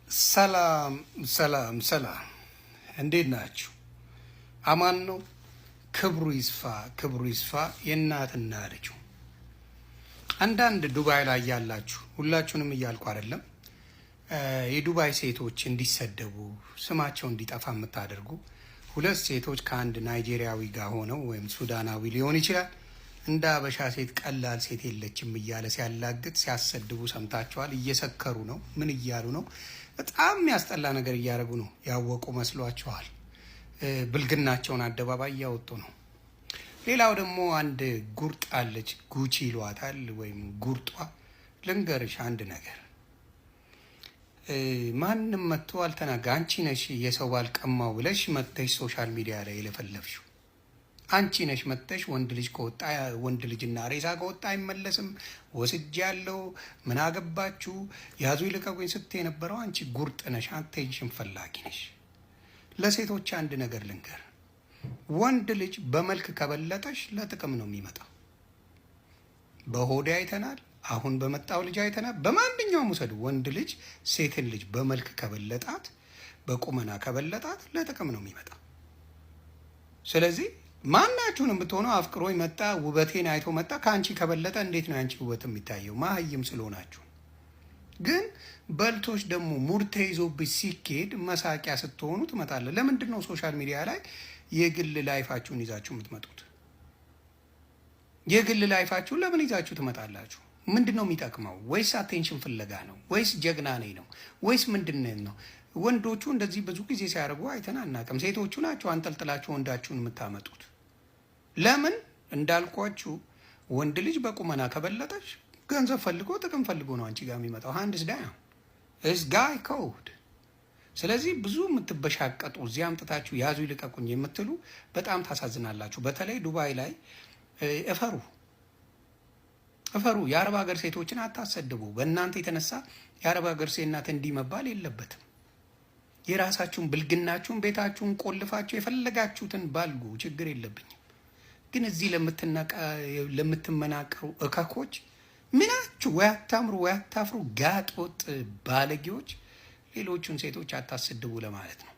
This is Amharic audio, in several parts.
ሰላም ሰላም ሰላም፣ እንዴት ናችሁ? አማን ነው። ክብሩ ይስፋ ክብሩ ይስፋ የእናትና ልጁ። አንዳንድ ዱባይ ላይ ያላችሁ ሁላችሁንም እያልኩ አይደለም፣ የዱባይ ሴቶች እንዲሰደቡ ስማቸው እንዲጠፋ የምታደርጉ ሁለት ሴቶች ከአንድ ናይጄሪያዊ ጋር ሆነው ወይም ሱዳናዊ ሊሆን ይችላል እንደ አበሻ ሴት ቀላል ሴት የለችም እያለ ሲያላግጥ ሲያሰድቡ ሰምታችኋል። እየሰከሩ ነው። ምን እያሉ ነው? በጣም የሚያስጠላ ነገር እያደረጉ ነው። ያወቁ መስሏችኋል። ብልግናቸውን አደባባይ እያወጡ ነው። ሌላው ደግሞ አንድ ጉርጥ አለች፣ ጉቺ ይሏታል ወይም ጉርጧ። ልንገርሽ አንድ ነገር፣ ማንም መጥቶ አልተናገ። አንቺ ነሽ የሰው ባል ቀማው ብለሽ መጥተሽ ሶሻል ሚዲያ ላይ የለፈለፍሽው አንቺ ነሽ። መጥተሽ ወንድ ልጅ ከወጣ ወንድ ልጅና ሬሳ ከወጣ አይመለስም፣ ወስጄ ያለው ምን አገባችሁ፣ ያዙ ይልቀቁኝ ስትይ የነበረው አንቺ ጉርጥ ነሽ። አቴንሽን ፈላጊ ነሽ። ለሴቶች አንድ ነገር ልንገር፣ ወንድ ልጅ በመልክ ከበለጠሽ ለጥቅም ነው የሚመጣው። በሆዴ አይተናል፣ አሁን በመጣው ልጅ አይተናል። በማንኛውም ውሰዱ፣ ወንድ ልጅ ሴትን ልጅ በመልክ ከበለጣት፣ በቁመና ከበለጣት ለጥቅም ነው የሚመጣው። ስለዚህ ማናችሁንም ብትሆኑ አፍቅሮኝ መጣ፣ ውበቴን አይቶ መጣ፣ ከአንቺ ከበለጠ እንዴት ነው ያንቺ ውበት የሚታየው? ማህይም ስለሆናችሁ። ግን በልቶች ደግሞ ሙድ ተይዞብሽ ሲኬድ መሳቂያ ስትሆኑ ትመጣለ። ለምንድን ነው ሶሻል ሚዲያ ላይ የግል ላይፋችሁን ይዛችሁ የምትመጡት? የግል ላይፋችሁን ለምን ይዛችሁ ትመጣላችሁ? ምንድን ነው የሚጠቅመው? ወይስ አቴንሽን ፍለጋ ነው? ወይስ ጀግና ነኝ ነው? ወይስ ምንድን ነው? ወንዶቹ እንደዚህ ብዙ ጊዜ ሲያደርጉ አይተን አናውቅም። ሴቶቹ ናቸው አንጠልጥላችሁ ወንዳችሁን የምታመጡት። ለምን እንዳልኳችሁ ወንድ ልጅ በቁመና ከበለጠች ገንዘብ ፈልጎ ጥቅም ፈልጎ ነው አንቺ ጋር የሚመጣው። ሃንድስ ዳውን እስ ጋይ ኮድ። ስለዚህ ብዙ የምትበሻቀጡ እዚህ አምጥታችሁ ያዙ ይልቀቁኝ የምትሉ በጣም ታሳዝናላችሁ። በተለይ ዱባይ ላይ እፈሩ እፈሩ። የአረብ ሀገር ሴቶችን አታሰድቡ። በእናንተ የተነሳ የአረብ ሀገር ሴት ናት እንዲህ መባል የለበትም። የራሳችሁን ብልግናችሁን ቤታችሁን ቆልፋችሁ የፈለጋችሁትን ባልጉ፣ ችግር የለብኝም። ግን እዚህ ለምትመናቀሩ እከኮች ምናችሁ ወይ አታምሩ ወይ አታፍሩ፣ ጋጥ ወጥ ባለጌዎች፣ ሌሎቹን ሴቶች አታስድቡ ለማለት ነው።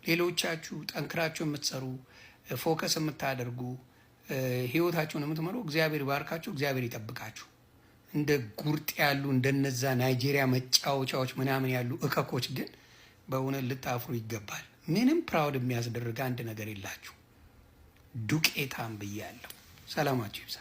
ሌሎቻችሁ ጠንክራችሁ የምትሰሩ ፎከስ የምታደርጉ ህይወታችሁን የምትመሩ እግዚአብሔር ባርካችሁ፣ እግዚአብሔር ይጠብቃችሁ። እንደ ጉርጥ ያሉ እንደነዛ ናይጄሪያ መጫወቻዎች ምናምን ያሉ እከኮች ግን በእውነት ልታፍሩ ይገባል። ምንም ፕራውድ የሚያስደርግ አንድ ነገር የላችሁ። ዱቄታም ብያለሁ። ሰላማችሁ ይብዛ።